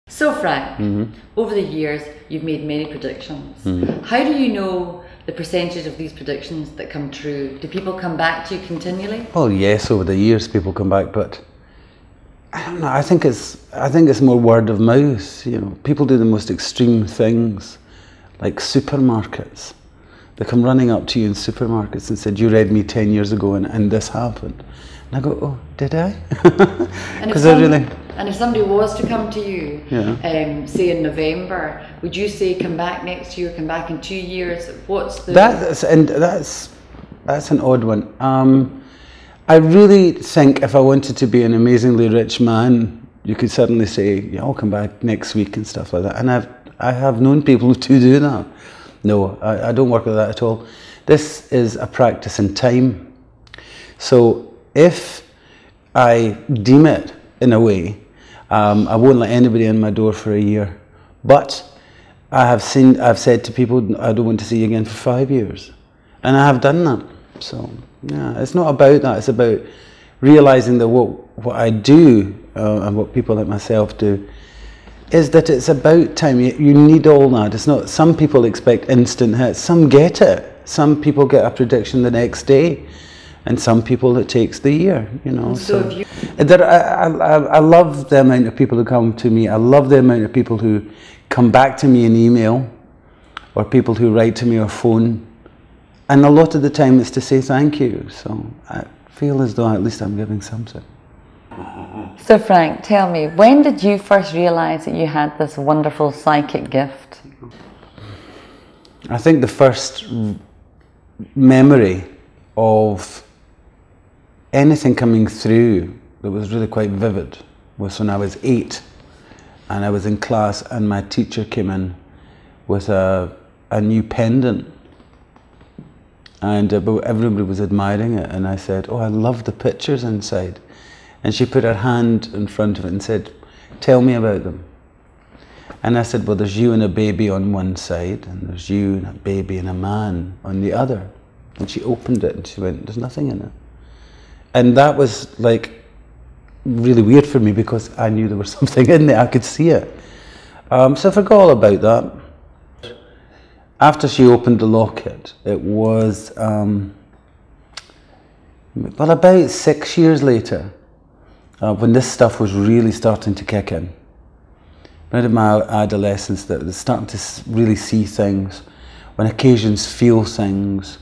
So Frank, over the years you've made many predictions. How do you know the percentage of these predictions that come true? Do people come back to you continually? Well, yes, over the years people come back, but I don't know. I think it's more word of mouth. You know, people do the most extreme things, like supermarkets. They come running up to you in supermarkets and said, "You read me 10 years ago, and this happened." And I go, "Oh, did I?" Because And if somebody was to come to you, yeah, say in November, would you say come back next year, come back in 2 years? What's the... That's an odd one. I really think if I wanted to be an amazingly rich man, you could certainly say, "Yeah, I'll come back next week," and stuff like that. And I have known people to do that. No, I don't work with that at all. This is a practice in time. So if I deem it in a way, I won't let anybody in my door for a year. But I've said to people, "I don't want to see you again for 5 years." And I have done that. So yeah, it's not about that. It's about realizing that what I do and what people like myself do is that it's about time. You need all that. It's not, some people expect instant hits. Some get it. Some people get a prediction the next day. And some people it takes the year, you know. I love the amount of people who come to me. I love the amount of people who come back to me in email, or people who write to me or phone. And a lot of the time it's to say thank you. So I feel as though at least I'm giving something. So Frank, tell me, when did you first realize that you had this wonderful psychic gift? I think the first memory of anything coming through that was really quite vivid was when I was 8 and I was in class and my teacher came in with a new pendant, and everybody was admiring it, and I said, "Oh, I love the pictures inside." And she put her hand in front of it and said, "Tell me about them." And I said, "Well, there's you and a baby on one side, and there's you and a baby and a man on the other." And she opened it and she went, "There's nothing in it." And that was like really weird for me because I knew there was something in there, I could see it. So I forgot all about that. After she opened the locket, it was, well, about 6 years later, when this stuff was really starting to kick in. Right in my adolescence, that was starting to really see things, on occasions feel things.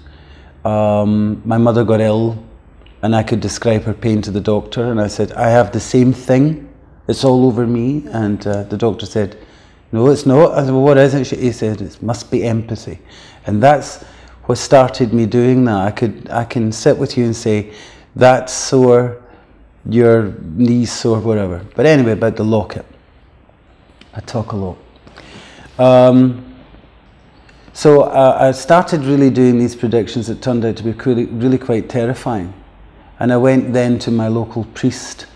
My mother got ill, and I could describe her pain to the doctor, and I said, "I have the same thing, it's all over me." And the doctor said, "No, it's not." I said, "Well, what is it?" He said, "It must be empathy." And that's what started me doing that. I can sit with you and say, "That's sore, your knee's sore," whatever. But anyway, about the locket, I talk a lot. So I started really doing these predictions that turned out to be really quite terrifying. And I went then to my local priest,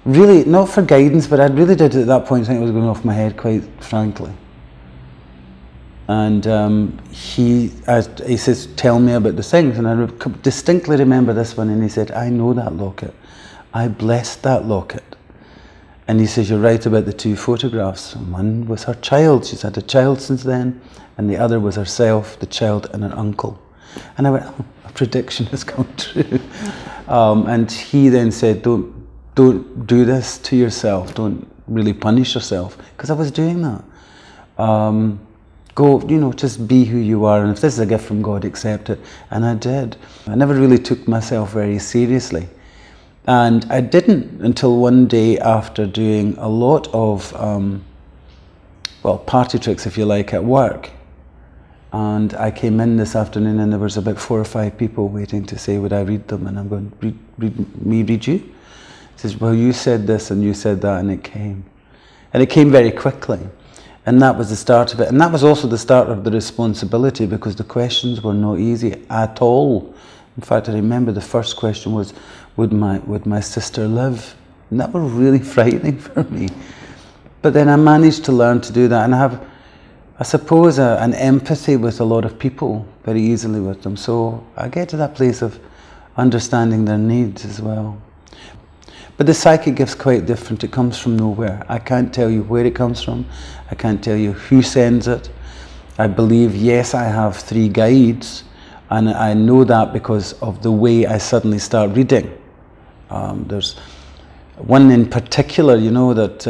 really not for guidance, but I really did at that point think it was going off my head, quite frankly. And he says, "Tell me about the things." And I distinctly remember this one, and he said, "I know that locket. I blessed that locket." And he says, "You're right about the two photographs. One was her child, she's had a child since then, and the other was herself, the child, and her uncle." And I went, "Oh, a prediction has come true." And he then said, don't do this to yourself, don't really punish yourself, because I was doing that. Go, you know, just be who you are, and if this is a gift from God, accept it. And I did. I never really took myself very seriously. And I didn't until one day, after doing a lot of, well, party tricks, if you like, at work. And I came in this afternoon and there was about 4 or 5 people waiting to say, would I read them? And I'm going, read you? He says, "Well, you said this and you said that," and it came. And it came very quickly. And that was the start of it. And that was also the start of the responsibility, because the questions were not easy at all. In fact, I remember the first question was, would my sister live? And that was really frightening for me. But then I managed to learn to do that, and I have, I suppose, an empathy with a lot of people very easily with them. So I get to that place of understanding their needs as well. But the psychic gift's quite different. It comes from nowhere. I can't tell you where it comes from. I can't tell you who sends it. I believe, yes, I have 3 guides, and I know that because of the way I suddenly start reading. There's one in particular, you know, that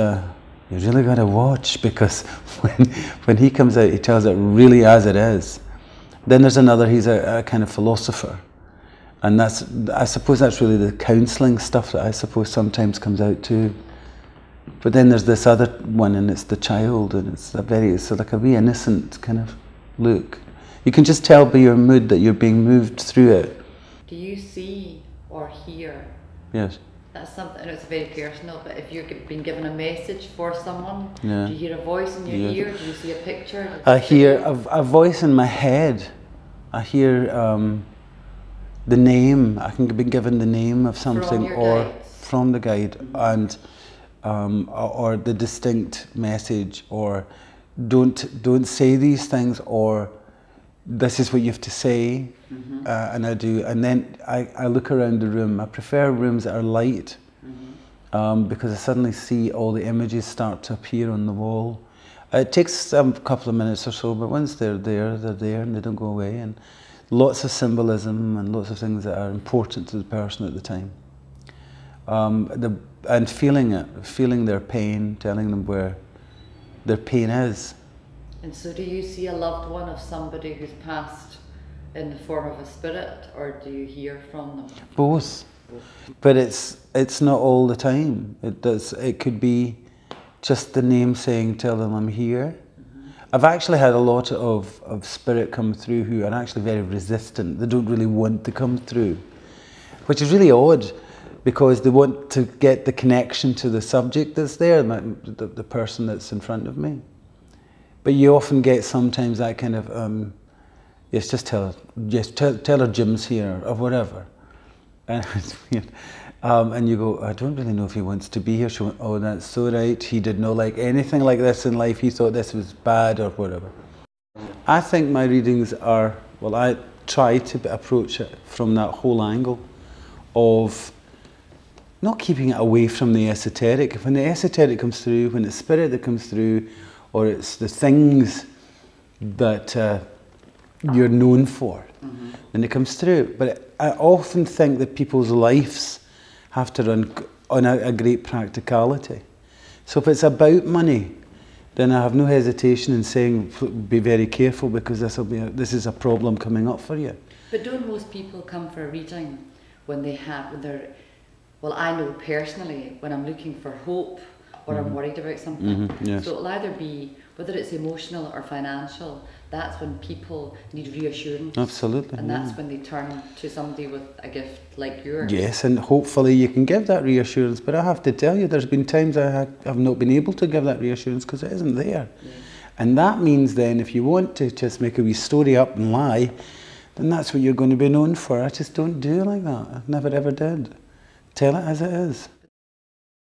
you really got to watch, because when he comes out, he tells it really as it is. Then there's another, he's a kind of philosopher. And I suppose that's really the counselling stuff that I suppose sometimes comes out too. But then there's this other one, and it's the child, and it's like a wee innocent kind of look. You can just tell by your mood that you're being moved through it. Do you see or hear? Yes. That's something, I know it's very personal, but if you've been given a message for someone, yeah. Do you hear a voice in your ear? Do you see a picture? I hear a voice in my head. I hear the name. I can be given the name of something from the guide, and or the distinct message, or don't say these things, or this is what you have to say. And I do, and then I look around the room. I prefer rooms that are light, because I suddenly see all the images start to appear on the wall. It takes a couple of minutes or so, but once they're there, and they don't go away. And lots of symbolism and lots of things that are important to the person at the time. And feeling it, feeling their pain, telling them where their pain is. And so do you see a loved one of somebody who's passed in the form of a spirit, or do you hear from them? Both. But it's not all the time. It could be just the name saying, tell them I'm here. I've actually had a lot of spirit come through who are actually very resistant. They don't really want to come through, which is really odd, because they want to get the connection to the subject that's there, the person that's in front of me. But you often get sometimes that kind of, yes, just tell her Jim's here, or whatever. And it's weird. And you go, I don't really know if he wants to be here. She went, oh, that's so right. He did not like anything like this in life. He thought this was bad, or whatever. I think my readings are, well, I try to approach it from that whole angle of not keeping it away from the esoteric. When the esoteric comes through, when it's spirit that comes through, or it's the things that you're known for, then it comes through. But I often think that people's lives have to run on a great practicality. So if it's about money, then I have no hesitation in saying, be very careful, because this is a problem coming up for you. But don't most people come for a reading when they're, well, I know personally, when I'm looking for hope, or I'm worried about something. Yes. So it'll either be, whether it's emotional or financial, that's when people need reassurance. Absolutely. And that's when they turn to somebody with a gift like yours. Yes, and hopefully you can give that reassurance. But I have to tell you, there's been times I have not been able to give that reassurance because it isn't there. Yes. And that means then, if you want to just make a wee story up and lie, then that's what you're going to be known for. I just don't do like that. I never ever did. Tell it as it is.